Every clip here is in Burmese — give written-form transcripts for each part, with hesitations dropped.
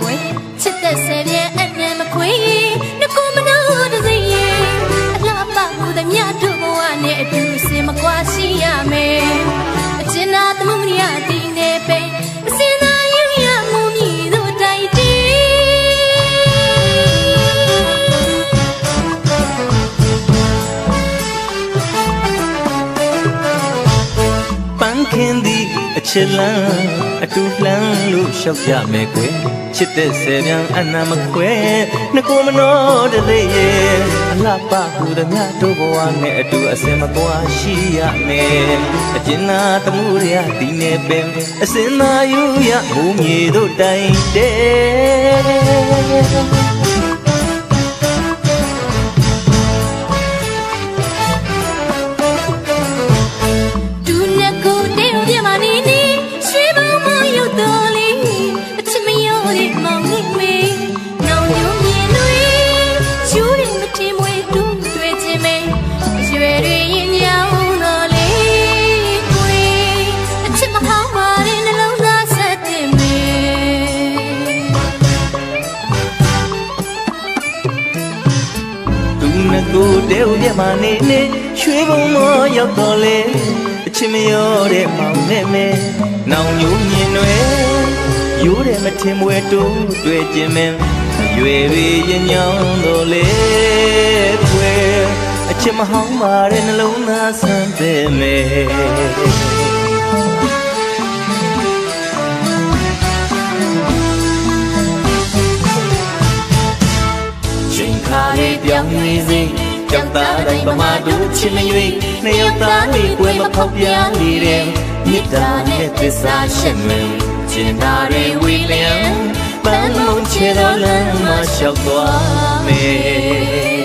ကွယ်ချစ်တဲ့ဆယ်ပြဲအနံမခွေနှကိုမနှောတစိရဲ့အလှပမှုသမျှတို့ဘဝနဲ့အတူစင်မကွာရှိရမယ်အကျဉ်းသာသမုဒ္ဒရာတီနေပဲအစင်သာယူရမှုမြည်တို့တိုက်တည်ပန်းခင်းသည်အချစ်လန်းအတူလှမ်းလို့ရှောက်ကြမယ်ကွယ်ချစ်တဲ့ဆယ်ပြန်အနာမခွဲနှကိုမနှောတသေးရဲ့အလှပဟုသမျှတို့ဘဝနဲ့အတူအစင်မကွာရှိရမယ်အကျဉ်းသာသမှုရဒီနေပင်အစင်သာယူရမှုမြေတို့တိုင်တဲ့ကိုတဲဦးပြမနေနေရွှေဘုံမောရောက်တော်လေအချစ်မရောတဲ့မောင်နဲ့မဲနောင်ညိုမြင်တွေရိုးတယ်မထင်မွယ်တိုးတွေ့ခြင်းမင်းရွယ်ရည်ရင်ညောင်းတော်လေခွေအချစ်မဟောင်းပါတဲ့နှလုံးသားဆန်းတဲ့မဲခါလေးပြောင်းနေစေကြောက်သားတိုင်းပမာတို့ချစ်မရွေးနှစ်ယောက်သားလေးပွဲမဖောက်ပြနေတဲ့မြစ်တာနဲ့သစ္စာရှင်မင်းကျင်တာတွေဝေလျံပန်းမုံချေတော်လမ်းမှာလျှောက်သွားမယ်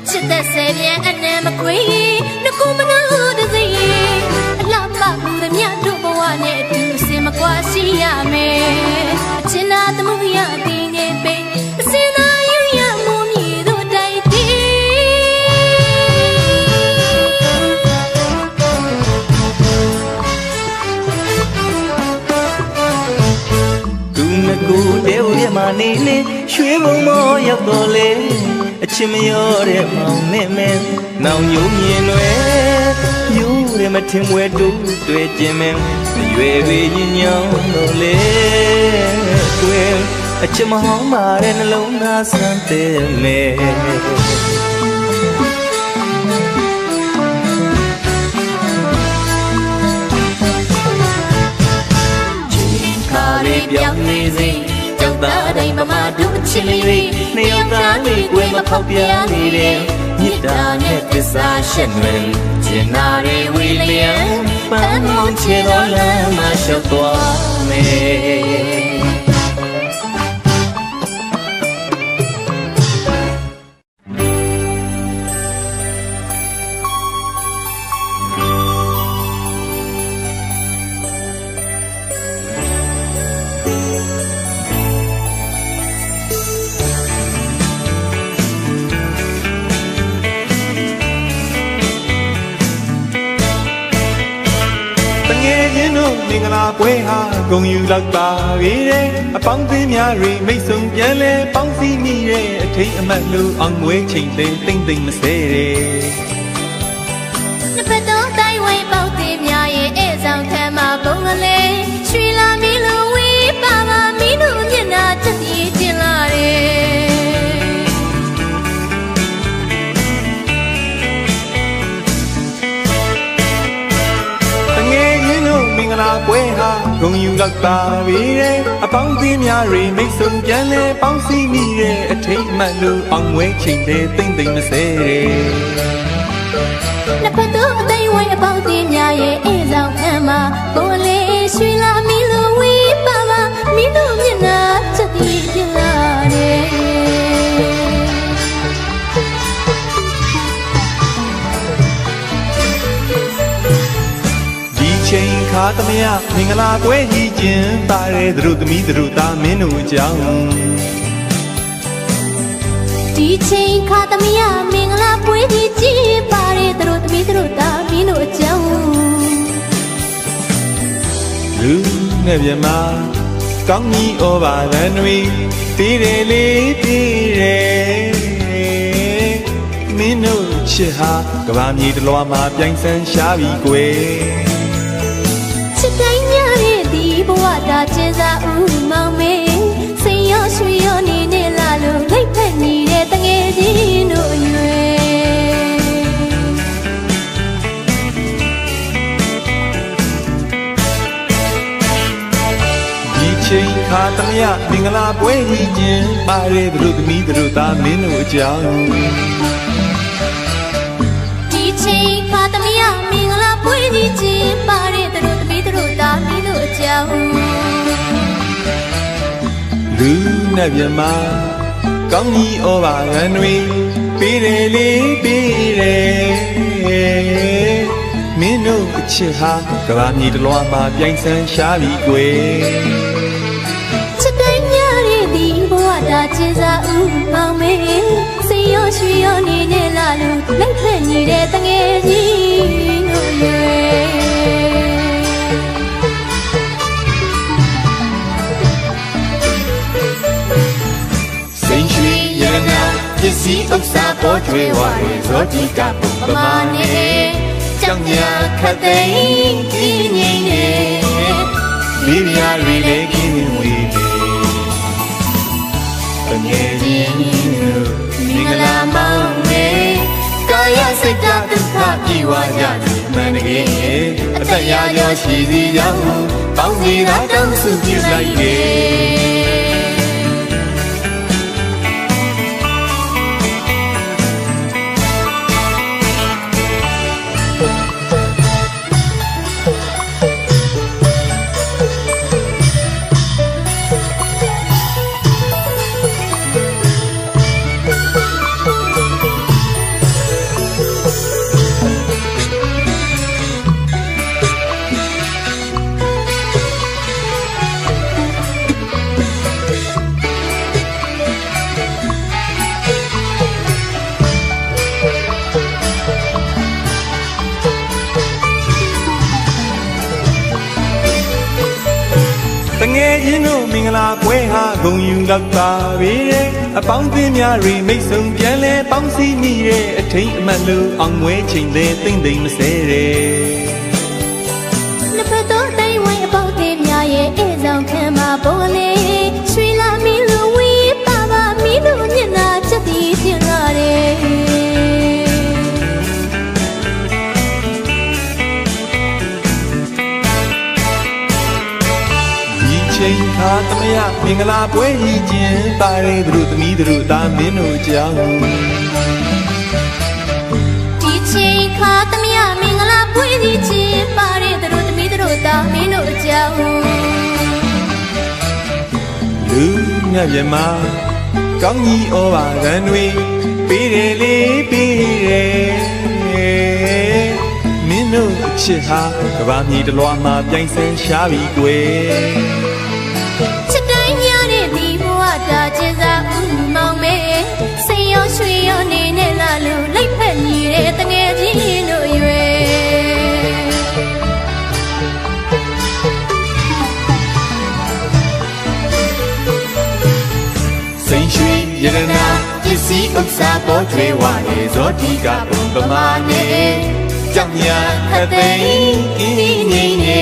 ချစ်တဲ့ဆယ်ပြန်အနံမခွေနှကိုမနှောတစိရဲ့အလှပမှုသမျှတို့ဘဝနဲ့အတူစင်မကွာရှိရမယ်အချင်သာသမုဒ္ဒရာတီနေပဲအစင်သာယူရမှုမြည်တို့တိုက်တည်သူမကူတဲဦးပြမနေနေရွှေဘုံမောရောက်တော်လေအချစ်မရောတဲ့မောင်နဲ့မဲနောင်ညိုမြင်တွေယူရမထင်မွယ်တူတွေ့ခြင်းမင်းရွယ်ရည်ညောင်းလို့လေကွယ်အချစ်မဟောင်းပါတဲ့နှလုံးသားဆန်းတဲ့မဲခါလေးပြောင်းနေစေကြောက်သားတိုင်းမမတို့ချစ်မရွေးနှစ်ယောက်သားလေးကွယ်မဖောက်ပြနေတဲ့မြစ်တာနဲ့သစ္စာရှင်မင်းကျင်နာတွေဝေလျံပန်းမုံချေတော်လမ်းမှာလျှောက်သွားမယ်မင်္ဂလာပွဲဟာဂုဏ်ယူလောက်ပါပြီတဲ့အပေါင်းအသင်းများတွေမိတ်ဆုံပြန်လဲပေါင်းစည်းမိတဲ့အထိတ်အမှတ်လို့အောင်မွေးချိန်သိမ့်သိမ့်မစဲတဲ့နှစ်ဖက်တော့တိုင်းဝိုင်းပေါင်းသေးများရဲ့အဲဆောင်ခံမှာဘုံကလေးရွှေလာမီလိုဝေးပါပါမီးတို့မျက်နှာတက်ပြေးတင်လာတယ်မင်္ဂ လာပွဲဟာဂုဏ်ယူလောက်ပါပြီတဲ့အပေါင်းအသင်းများတွေမိတ်ဆုံပြန်လဲပေါင်းစည်းမိတဲ့အထိတ်အမှတ်လို့အောင်ပွဲချိန်တဲ့သိမ့်သိမ့်မဆဲတဲ့နှစ်ဖက်တို့အသိဝိုင်းအပေါင်းအသင်းများရဲ့အေးဆောင်ခံမှာဘုံလေးရွှေလာမီလိုဝေးပါပါမီတို့မျက်နှာချက်တီးပြလာတယ်ချိန်ခါသမယမင်္ဂလာပွဲကြီးကျင်းပါတဲ့သူတို့သမီးတို့သားမင်းတို့အကြောင်းဒီချိန်ခါသမယမင်္ဂလာပွဲကြီးကျင်းပါတဲ့သူတို့သမီးတို့သားမင်းတို့အကြောင်းလူနဲ့မြမကောင်းကြီးဩဘာလန်တွေတီးတယ်လေးတီးတယ်မင်းတို့ချစ်ဟာကဘာမြေတလွားမှာပြိုင်ဆန်းရှားပြီကွယ်တိုင်းညရဲ့ဒီဘဝတာကျင်းစားဦးမောင်မေစိတ်ရောရွှေရောနေနေလာလို့လိတ်ဖက်နေတဲ့တငယ်ချင်းတို့အရွယ်ဒီချိန်ခါသမယမင်္ဂလာပွဲကြီးကျင်းပါတဲ့သူတို့သမီးတို့သားမင်းတို့အကြောင်းဒီချိန်ခါသမယမင်္ဂလာပွဲကြီးကျင်းပါတဲ့သူတို့တို့တာမီးတို့အကြောင်းလူနဲ့မြမကောင်းကြီးဩဘာရန်တွေပေးတယ်လေးပေးတယ်မင်းတို့အချစ်ဟာကဘာမြေတလွားမှာပြိုင်ဆန်းရှားပြီကွယ်ချစ်တိုင်းညရဲ့ဒီဘဝတာကျင်းစားဦးမောင်မေစိတ်ရောရွှေရောနေနေလာလို့လက်ဖက်နေတဲ့တငယ်ချင်းတို့ရဲ့ပစ္စည်းဥစ္စာပေါ်ထွေးဝါရီဇောတိကပုံပမာနေကြောင်ညာခတ်သိမ်းဒီငိမ့်နေမိဖုရားတွေလည်းခင်းဝေးနေတငယ်ချင်းတို့မင်္ဂလာမောင်မေကာယစိတ်ဓာတ်ဒုက္ခပြေဝကြသည်မှန်တကယ်အသက်ရာကျော်ရှိစီကြောင်းပေါင်းစီသာတောင်းစုပြုလိုက်တယ်တငယ်ချင်းတို့မင်္ဂလာပွဲဟာဂုဏ်ယူလောက်ပါပြီတဲ့အပေါင်းအသင်းများတွေမိတ်ဆုံပြန်လဲပေါင်းစည်းမိတဲ့အထိတ်အမှတ်လို့အောင်ပွဲချိန်တဲ့သိမ့်သိမ့်မဆဲတဲ့နှစ်ဖက်တို့တိုင်းဝိုင်းအပေါင်းအသင်းများရဲ့အေးဆောင်ခံမှာဘုံလေးရွှေလာမီလိုဝေးပါပါမီတို့မျက်နှာချက်တီးပြလာတယ်ချိန်ခါသမယမင်္ဂလာပွဲကြီးကျင်းပါတဲ့သူတို့သမီးတို့သားမင်းတို့အကြောင်းဒီချိန်ခါသမယမင်္ဂလာပွဲကြီးကျင်းပါတဲ့သူတို့သမီးတို့သားမင်းတို့အကြောင်းလူနဲ့မြမကောင်းကြီးဩဘာရန်တွေပေးတယ်လေးပေးတယ်မင်းတို့အချစ်ဟာကဘာမြေတလွားမှာပြိုင်ဆန်းရှားပြီကွယ်တာကျင်းစားဦးမောင်မေစိတ်ရောရွှေရောနေနေလာလို့လိတ်ဖက်နေတဲ့တငယ်ချင်းတို့ရွယ်စိတ်ရွှေရတနာပစ္စည်းဥစ္စာပေါ်ထွေးဝါရေဇောတိကပုံပမာနေကြောင်ညာခတ်သိမ်းဒီငိမ့်နေ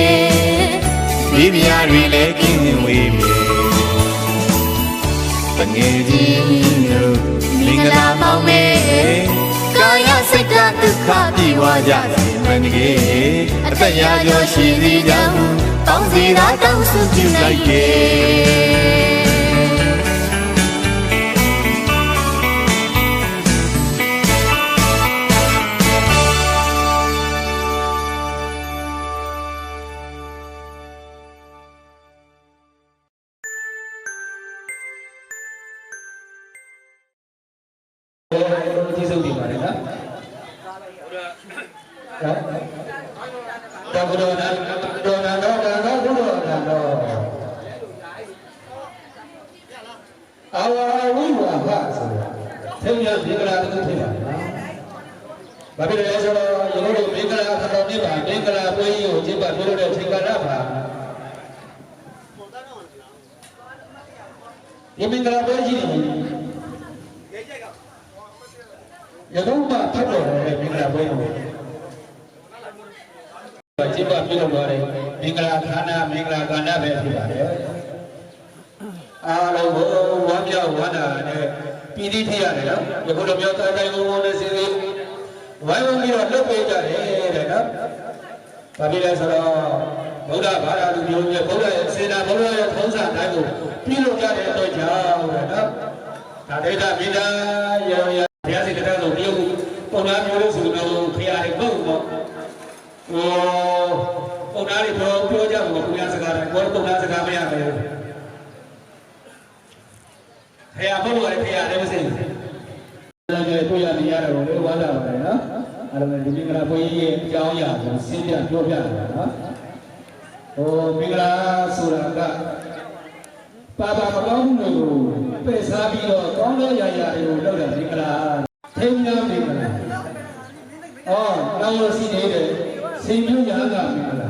မိဖုရားတွေလည်းခင်းဝေးမြေတငယ်ချင်းတို့မင်္ဂလာမောင်မေကာယစိတ်ဓာတ်ဒုက္ခပြေဝကြသည်မှန်တကယ်အသက်ရာကျော်ရှိစီကြောင်း ကောင်းစေတာတောင်းစုပြုလိုက်တယ်ကျေးဇူးတင်ပါတယ်နော်တဘရောနာတော်နာတော်နာတော်ဘုရောနာတော်အာဝဝိဝါဖဆိုတာသိရမင်္ဂလာတစ်ခုဖြစ်ပါတယ်နော်ဘာဖြစ်လဲဆိုတော့ယနေ့တို့မင်္ဂလာခတော်နေ့ပါမင်္ဂလာပွဲကြီးကိုကျင်းပပြုလုပ်တဲ့ချိန်ကာလပါဒီမင်္ဂလာပွဲကြီးရတော့မှဖတ်တော်တဲ့မင်္ဂလာပွဲကိုကျင်းပပြုလုပ်သွားတယ်မင်္ဂလာဌာနမင်္ဂလာကဏ္ဍပဲဖြစ်ပါတယ်အားလုံးကိုဝမ်းမြောက်ဝမ်းသာနဲ့ပြည်တိထရတယ်နော်ယခုလိုမျိုးတိုင်းဘုံဘုံနဲ့စီစီဝိုင်းဝန်းပြီးတော့လုပ်ပေးကြတယ်တဲ့နော်ဘာဖြစ်လဲဆိုတော့ဗုဒ္ဓဘာသာလူမျိုးရဲ့ဗုဒ္ဓရဲ့စေနာဗုဒ္ဓရဲ့ထုံးစံတိုင်းကိုပြုလုပ်ကြတဲ့အတွက်ကြောင့်တဲ့နော်ဒါဒိဋ္ဌမိဒါရောဘုရားစိတ်တရားဆိုပြုပုံနာမျိုးလို့ဆိုတော့ခရာတွေပုတ်ပေါ့ပုံနာတွေပြောကြမှာဘုရားစကားတိုင်းပုံနာစကားမရဘူးခရာပုတ်လို့ခရာလည်းမစိဘူးလည်းတွေ့ရနေရတော့လေဝါလာပါတယ်နော်အဲ့လိုဒီမင်္ဂလာဘုန်းကြီးရဲ့အကြောင်းအရာကိုရှင်းပြပြောပြတာနော်မင်္ဂလာဆိုတာကပါပါမကောင်းမှုတွေကိုပယ်စားပြီးတော့ကောင်းသောရာရာတွေကိုလုပ်တာမင်္ဂလာထိန်းများမင်္ဂလာနောက်လို့ရှိနေတယ်စိတ်ညွှန်ရတာမင်္ဂလာ